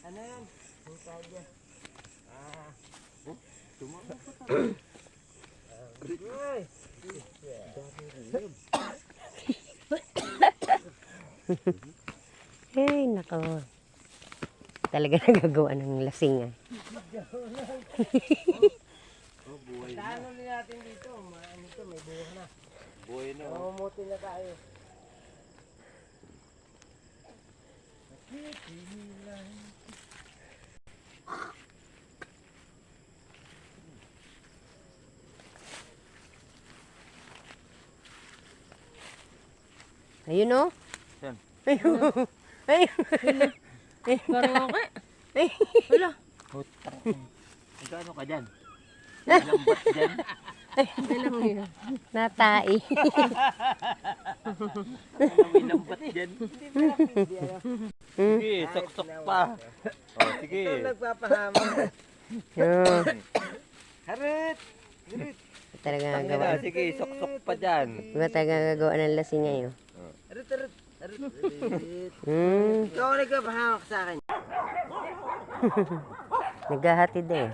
Ano yan? Hutag yan. Ay, nako. Talaga nagagawa ng lasing ah. Daanan din natin dito. Ano to, may buhay na. Buhay na. Mamumuti na tayo. Ayun o. Saan? Ayun. Ayun. Parang okay. Wala. Magkano ka dyan? Lambat dyan. Ilang yun. Natai. May lambat dyan. Sige, sok-sok pa. Oh, sige. Ito nagpapahama. Oh, Harit! Harit! talaga Tangina, nagagawa. sige, sok-sok pa dyan. Diba talaga nagagawa ng lasing ngayon? Harit! Harit! Harit! Harit! Hmm, Ikaw ang nagpapahamak sa akin. naghahatid eh.